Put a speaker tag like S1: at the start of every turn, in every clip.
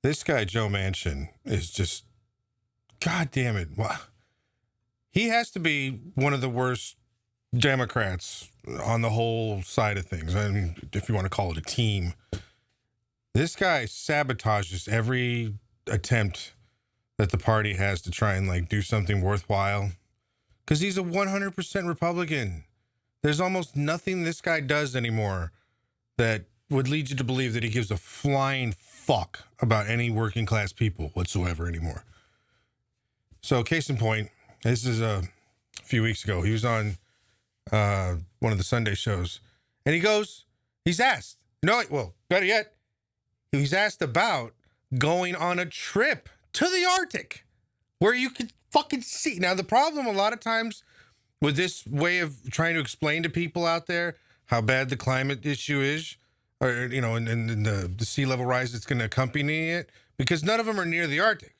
S1: This guy, Joe Manchin, is just, God damn it. Wow. He has to be one of the worst Democrats on the whole side of things. I mean, if you want to call it a team. This guy sabotages every attempt that the party has to try and like do something worthwhile. Because he's a 100% Republican. There's almost nothing this guy does anymore that would lead you to believe that he gives a flying fuck about any working class people whatsoever anymore. So case in point, this is a few weeks ago. He was on one of the Sunday shows, and he's asked, better yet, he's asked about going on a trip to the Arctic where you could fucking see. Now, the problem a lot of times with this way of trying to explain to people out there how bad the climate issue is, or, and the sea level rise that's going to accompany it, because none of them are near the Arctic,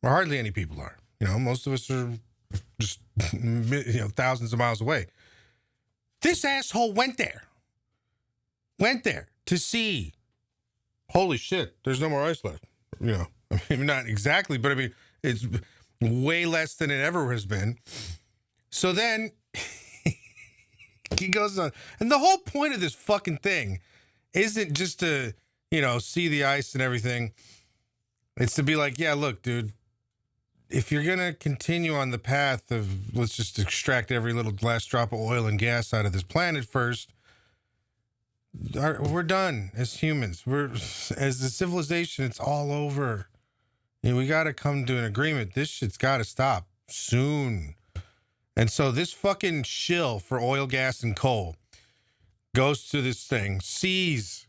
S1: or hardly any people are. Most of us are just, thousands of miles away. This asshole went there to see, holy shit, there's no more ice left. I mean, not exactly, but I mean, it's way less than it ever has been. So then he goes on, and the whole point of this fucking thing isn't just to, see the ice and everything. It's to be like, yeah, look, dude, if you're going to continue on the path of let's just extract every little last drop of oil and gas out of this planet first, we're done as humans. As a civilization, it's all over. We got to come to an agreement. This shit's got to stop soon. And so this fucking shill for oil, gas, and coal goes to this thing, sees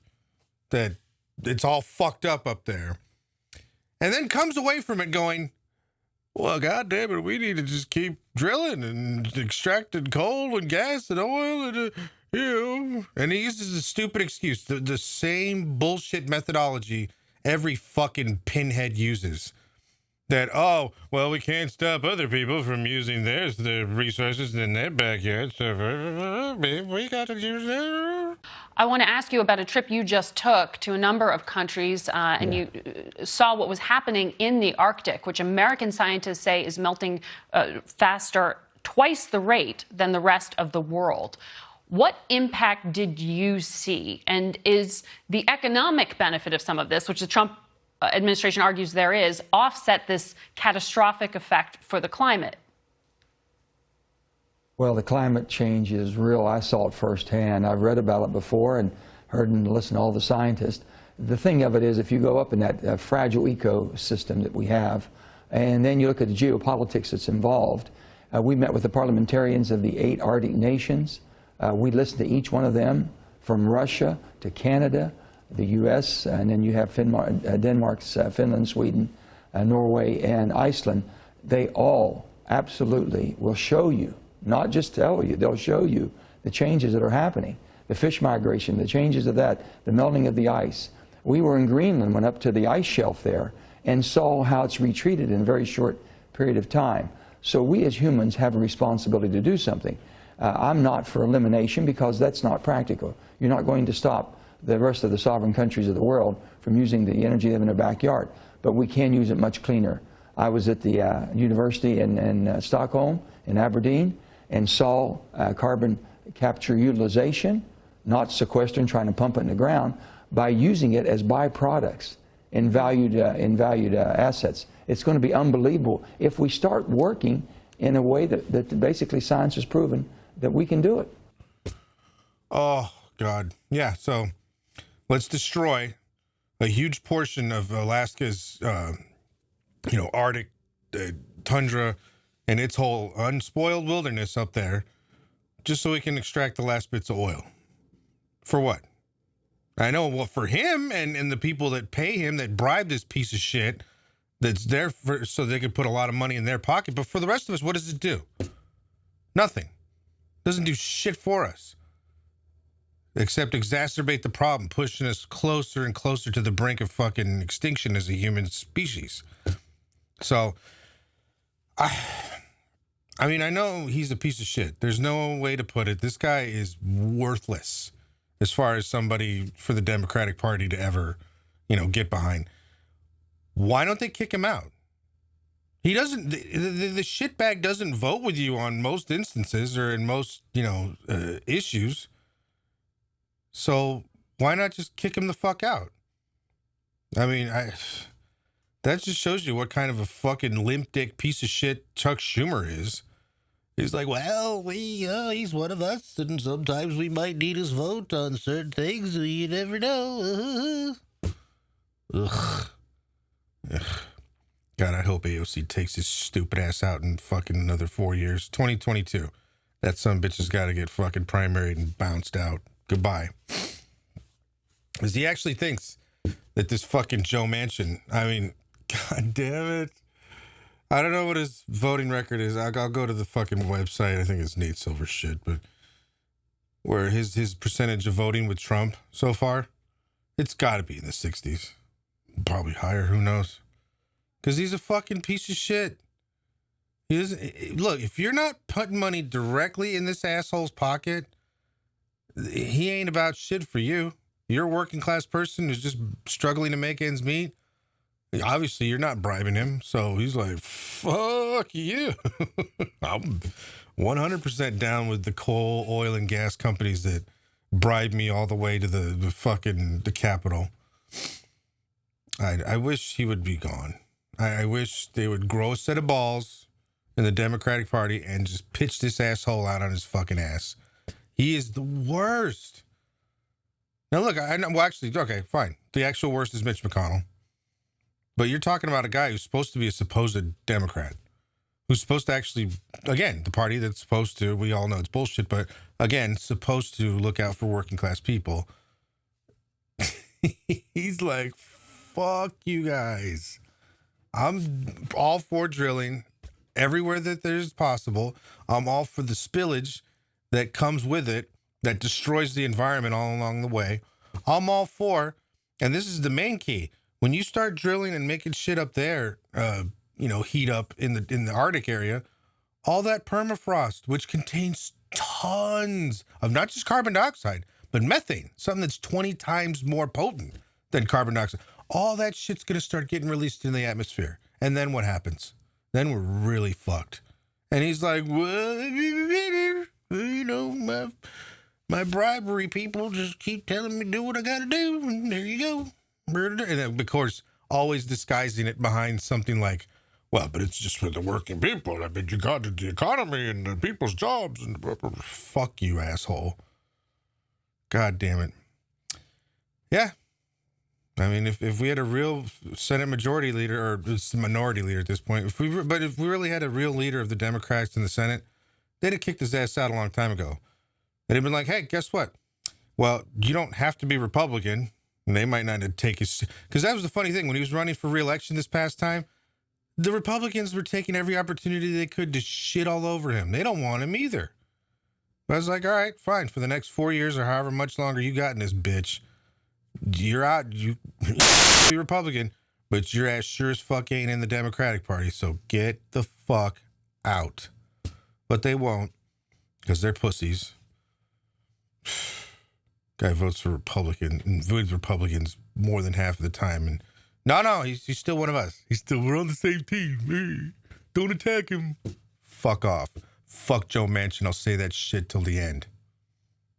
S1: that it's all fucked up there, and then comes away from it going, well, God damn it, we need to just keep drilling and extracting coal and gas and oil and, and he uses a stupid excuse, the same bullshit methodology every fucking pinhead uses. That, we can't stop other people from using the resources in their backyard, so we got to use it.
S2: I want to ask you about a trip you just took to a number of countries, and you saw what was happening in the Arctic, which American scientists say is melting faster, twice the rate than the rest of the world. What impact did you see? And is the economic benefit of some of this, which the Trump administration argues there is, offset this catastrophic effect for the climate?
S3: Well, the climate change is real. I saw it firsthand. I've read about it before and heard and listened to all the scientists. The thing of it is, if you go up in that fragile ecosystem that we have, and then you look at the geopolitics that's involved, we met with the parliamentarians of the 8 Arctic nations. We listened to each one of them, from Russia to Canada, the U.S., and then you have Denmark's, Finland, Sweden, Norway, and Iceland. They all absolutely will show you, not just tell you, they'll show you the changes that are happening, the fish migration, the changes of that, the melting of the ice. We were in Greenland, went up to the ice shelf there, and saw how it's retreated in a very short period of time. So we as humans have a responsibility to do something. I'm not for elimination because that's not practical. You're not going to stop the rest of the sovereign countries of the world from using the energy they have in their backyard, but we can use it much cleaner. I was at the university in Stockholm, in Aberdeen, and saw carbon capture utilization, not sequestering, trying to pump it in the ground, by using it as byproducts in valued assets. It's going to be unbelievable if we start working in a way that basically science has proven that we can do it.
S1: Oh, God. Yeah, so let's destroy a huge portion of Alaska's, Arctic tundra and its whole unspoiled wilderness up there, just so we can extract the last bits of oil. For what? I know, well, for him and the people that pay him, that bribe this piece of shit, that's there so they could put a lot of money in their pocket. But for the rest of us, what does it do? Nothing. Doesn't do shit for us. Except exacerbate the problem, pushing us closer and closer to the brink of fucking extinction as a human species. So, I mean, I know he's a piece of shit. There's no way to put it. This guy is worthless as far as somebody for the Democratic Party to ever, get behind. Why don't they kick him out? He doesn't, the shitbag doesn't vote with you on most instances or in most, issues. So why not just kick him the fuck out? I mean, that just shows you what kind of a fucking limp dick piece of shit Chuck Schumer is. He's like, well, he's one of us, and sometimes we might need his vote on certain things. You never know. Ugh. God, I hope AOC takes his stupid ass out in fucking another 4 years. 2022. That son bitch has got to get fucking primaried and bounced out. Goodbye. Because he actually thinks that this fucking Joe Manchin, I mean, god damn it. I don't know what his voting record is. I'll go to the fucking website. I think it's Nate Silver shit, but where his percentage of voting with Trump so far, it's got to be in the 60s. Probably higher, who knows? Because he's a fucking piece of shit. Look, if you're not putting money directly in this asshole's pocket, he ain't about shit for you. You're a working class person who's just struggling to make ends meet. Obviously, you're not bribing him. So he's like, fuck you. I'm 100% down with the coal, oil, and gas companies that bribe me all the way to the Capitol. I wish he would be gone. I wish they would grow a set of balls in the Democratic Party and just pitch this asshole out on his fucking ass. He is the worst. Now, look, okay, fine. The actual worst is Mitch McConnell. But you're talking about a guy who's supposed to be a supposed Democrat, who's supposed to actually, again, the party that's supposed to, we all know it's bullshit, but again, supposed to look out for working class people. He's like, fuck you guys. I'm all for drilling everywhere that there's possible. I'm all for the spillage that comes with it that destroys the environment all along the way. I'm all for, and this is the main key, when you start drilling and making shit up there, heat up in the Arctic area, all that permafrost, which contains tons of not just carbon dioxide, but methane, something that's 20 times more potent than carbon dioxide. All that shit's going to start getting released in the atmosphere. And then what happens? Then we're really fucked. And he's like, well, my bribery people just keep telling me to do what I got to do. And there you go. And then, of course, always disguising it behind something like, well, but it's just for the working people. I mean, you got the economy and the people's jobs. And fuck you, asshole. God damn it. Yeah. I mean, if we had a real Senate majority leader, or it's minority leader at this point, if we really had a real leader of the Democrats in the Senate, they'd have kicked his ass out a long time ago. They'd have been like, hey, guess what? Well, you don't have to be Republican. And they might not take his... Because that was the funny thing. When he was running for re-election this past time, the Republicans were taking every opportunity they could to shit all over him. They don't want him either. But I was like, all right, fine. For the next 4 years or however much longer you got in this bitch, you're out. You be Republican, but your ass sure as fuck ain't in the Democratic Party. So get the fuck out. But they won't, because they're pussies. Guy votes for Republican and votes Republicans more than half of the time. And no, he's still one of us. We're on the same team. Don't attack him. Fuck off. Fuck Joe Manchin. I'll say that shit till the end.